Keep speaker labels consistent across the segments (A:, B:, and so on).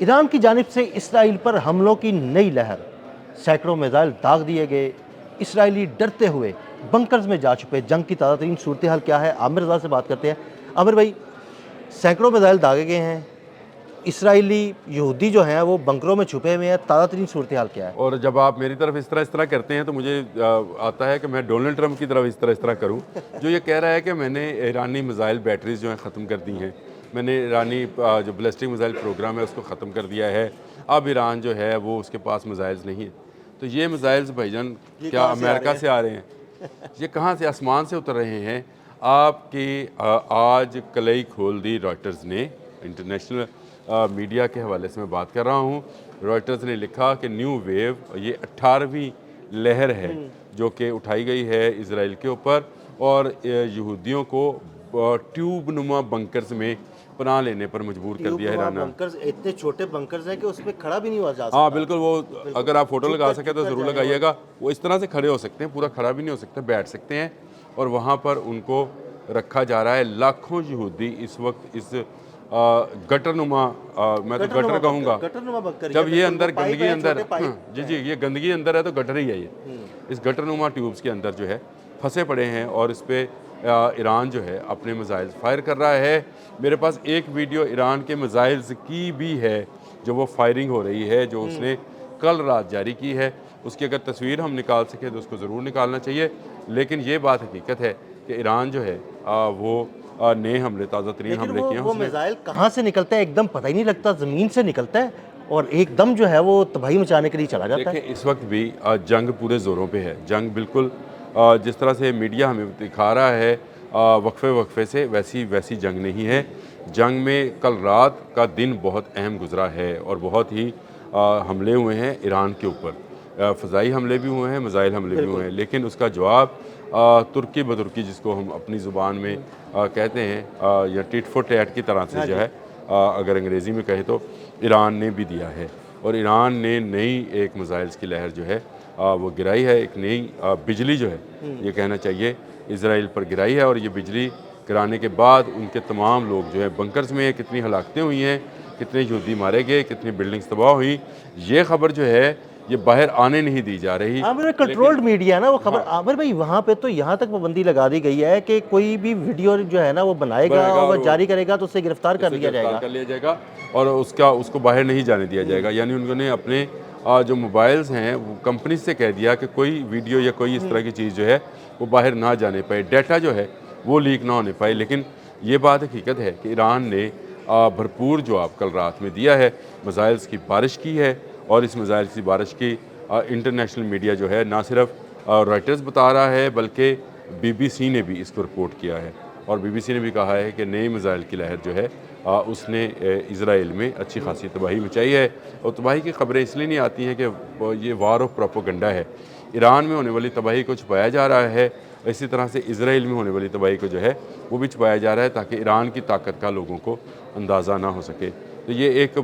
A: ایران کی جانب سے اسرائیل پر حملوں کی نئی لہر، سینکڑوں میزائل داغ دیے گئے، اسرائیلی ڈرتے ہوئے بنکرز میں جا چھپے۔ جنگ کی تازہ ترین صورتحال کیا ہے؟ عامر رضا سے بات کرتے ہیں۔ عامر بھائی، سینکڑوں میزائل داغے گئے ہیں، اسرائیلی یہودی جو ہیں وہ بنکروں میں چھپے ہوئے ہیں، تازہ ترین صورتحال کیا ہے؟
B: اور جب آپ میری طرف اس طرح کرتے ہیں تو مجھے آتا ہے کہ میں ڈونلڈ ٹرمپ کی طرف اس طرح کروں، جو یہ کہہ رہا ہے کہ میں نے ایرانی میزائل بیٹریز جو ہیں ختم کر دی ہیں، میں نے ایرانی جو بیلسٹک میزائل پروگرام ہے اس کو ختم کر دیا ہے، اب ایران جو ہے وہ اس کے پاس میزائلز نہیں ہیں۔ تو یہ میزائلز بھائی جان کیا امریکہ سے آ رہے ہیں؟ یہ کہاں سے؟ آسمان سے اتر رہے ہیں۔ آپ کی آج کلئی کھول دی رائٹرز نے، انٹرنیشنل میڈیا کے حوالے سے میں بات کر رہا ہوں، رائٹرز نے لکھا کہ نیو ویو، یہ 18ویں لہر ہے جو کہ اٹھائی گئی ہے اسرائیل کے اوپر، اور یہودیوں کو ٹیوب نما بنکرز میں پناہ لینے پر مجبور کر دیا ہے ایران۔
A: بنکرز اتنے چھوٹے بنکرز ہیں کہ اس پہ کھڑا بھی نہیں ہوا جا سکتا۔
B: ہاں بالکل، وہ اگر آپ فوٹو لگا سکیں تو ضرور لگائیے گا۔ وہ اس طرح سے کھڑے ہو سکتے ہیں، پورا کھڑا بھی نہیں ہو سکتا، بیٹھ سکتے ہیں، اور وہاں پر ان کو رکھا جا رہا ہے۔ لاکھوں یہودی اس وقت اس گٹر نما، میں تو گٹر کہوں گا، جب یہ اندر گندگی اندر، جی یہ گندگی اندر ہے تو گٹر ہی ہے، یہ اس گٹر نما ٹیوبز کے اندر جو ہے پھنسے پڑے ہیں، اور اس پہ ایران جو ہے اپنے میزائلز فائر کر رہا ہے۔ میرے پاس ایک ویڈیو ایران کے میزائلز کی بھی ہے جو وہ فائرنگ ہو رہی ہے، جو اس نے کل رات جاری کی ہے۔ اس کی اگر تصویر ہم نکال سکیں تو اس کو ضرور نکالنا چاہیے، لیکن یہ بات حقیقت ہے کہ ایران جو ہے وہ نئے حملے، تازہ ترین حملے کیے ہیں۔
A: وہ میزائل کہاں سے نکلتا ہے؟ ایک دم پتہ ہی نہیں لگتا، زمین سے نکلتا ہے اور ایک دم جو ہے وہ تباہی مچانے کے لیے چلا جاتا ہے۔
B: دیکھیں اس وقت بھی جنگ پورے زوروں پہ ہے، جنگ بالکل جس طرح سے میڈیا ہمیں دکھا رہا ہے وقفے سے، ویسی جنگ نہیں ہے۔ جنگ میں کل رات کا دن بہت اہم گزرا ہے، اور بہت ہی حملے ہوئے ہیں ایران کے اوپر، فضائی حملے بھی ہوئے ہیں، میزائل حملے بھی ہوئے ہیں، لیکن اس کا جواب ترکی بدرکی، جس کو ہم اپنی زبان میں کہتے ہیں، یا ٹیٹ فور ٹیٹ کی طرح سے جو ہے، اگر انگریزی میں کہے تو ایران نے بھی دیا ہے، اور ایران نے نئی ایک میزائلز کی لہر جو ہے وہ گرائی ہے، ایک نئی بجلی جو ہے، یہ کہنا چاہیے، اسرائیل پر گرائی ہے، اور یہ بجلی گرانے کے بعد ان کے تمام لوگ جو ہے بنکرز میں، کتنی ہلاکتیں ہوئی ہیں، کتنے یہودی مارے گئے، کتنی بلڈنگز تباہ ہوئی، یہ خبر جو ہے یہ باہر آنے نہیں دی جا رہی۔
A: عامر، کنٹرولڈ میڈیا ہے نا وہ خبر۔ عامر بھائی، وہاں پہ تو یہاں تک پابندی لگا دی گئی ہے کہ کوئی بھی ویڈیو جو ہے نا وہ بنائے گا اور وہ جاری کرے گا تو اسے گرفتار کر لیا جائے گا،
B: اور اس کو باہر نہیں جانے دیا جائے گا۔ یعنی انہوں نے اپنے جو موبائلز ہیں وہ کمپنی سے کہہ دیا کہ کوئی ویڈیو یا کوئی اس طرح کی چیز جو ہے وہ باہر نہ جانے پائے، ڈیٹا جو ہے وہ لیک نہ ہونے پائے۔ لیکن یہ بات حقیقت ہے کہ ایران نے بھرپور جواب کل رات میں دیا ہے، میزائلز کی بارش کی ہے، اور اس میزائلز کی بارش کی انٹرنیشنل میڈیا جو ہے، نہ صرف رائٹرز بتا رہا ہے بلکہ بی بی سی نے بھی اس کو رپورٹ کیا ہے، اور بی بی سی نے بھی کہا ہے کہ نئے میزائل کی لہر جو ہے اس نے اسرائیل میں اچھی خاصی تباہی مچائی ہے۔ اور تباہی کی خبریں اس لیے نہیں آتی ہیں کہ یہ وار آف پروپیگنڈا ہے، ایران میں ہونے والی تباہی کو چھپایا جا رہا ہے، اسی طرح سے اسرائیل میں ہونے والی تباہی کو جو ہے وہ بھی چھپایا جا رہا ہے، تاکہ ایران کی طاقت کا لوگوں کو اندازہ نہ ہو سکے۔ تو یہ ایک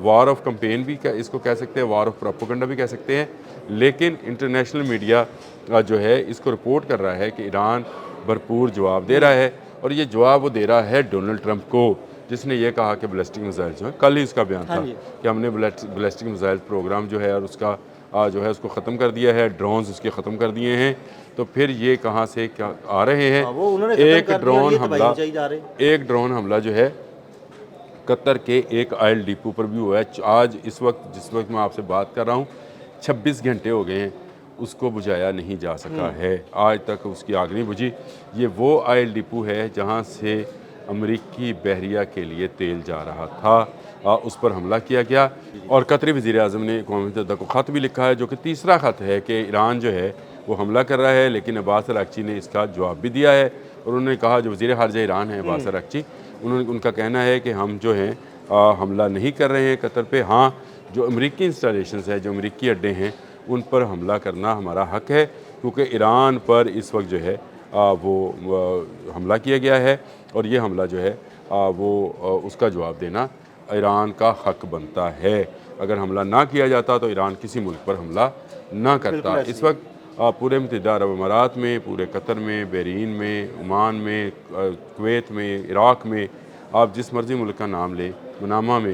B: وار آف کمپین بھی اس کو کہہ سکتے ہیں، وار آف پروپیگنڈا بھی کہہ سکتے ہیں، لیکن انٹرنیشنل میڈیا جو ہے اس کو رپورٹ کر رہا ہے کہ ایران بھرپور جواب دے رہا ہے، اور یہ جواب وہ دے رہا ہے ڈونلڈ ٹرمپ کو، جس نے یہ کہا کہ بیلسٹک میزائل جو ہے، کل ہی اس کا بیان تھا کہ ہم نے بیلسٹک میزائل پروگرام جو ہے اور اس کا جو ہے اس کو ختم کر دیا ہے، ڈرونز اس کے ختم کر دیے ہیں۔ تو پھر یہ کہاں سے کیا آ رہے ہیں؟ ایک ڈرون حملہ جو ہے قطر کے ایک آئل ڈیپو پر بھی ہوا ہے۔ آج جس وقت میں آپ سے بات کر رہا ہوں 26 گھنٹے ہو گئے ہیں، اس کو بجھایا نہیں جا سکا ہے، آج تک اس کی آگ نہیں بجھی۔ یہ وہ آئل ڈیپو ہے جہاں سے امریکی بحریہ کے لیے تیل جا رہا تھا، اس پر حملہ کیا گیا، اور قطری وزیر اعظم نے اقوام متحدہ کو خط بھی لکھا ہے، جو کہ تیسرا خط ہے کہ ایران جو ہے وہ حملہ کر رہا ہے، لیکن عباس اراغچی نے اس کا جواب بھی دیا ہے، اور انہوں نے کہا، جو وزیر خارجہ ایران ہیں عباس اراغچی، ان کا کہنا ہے کہ ہم جو ہیں حملہ نہیں کر رہے ہیں قطر پہ، ہاں جو امریکی انسٹالیشنز ہیں، جو امریکی اڈے ہیں، ان پر حملہ کرنا ہمارا حق ہے، کیونکہ ایران پر اس وقت جو ہے وہ حملہ کیا گیا ہے، اور یہ حملہ جو ہے وہ اس کا جواب دینا ایران کا حق بنتا ہے۔ اگر حملہ نہ کیا جاتا تو ایران کسی ملک پر حملہ نہ کرتا۔ اس وقت پورے متحدہ عرب امارات میں، پورے قطر میں، بحرین میں، عمان میں، کویت میں، عراق میں، آپ جس مرضی ملک کا نام لیں، منامہ میں،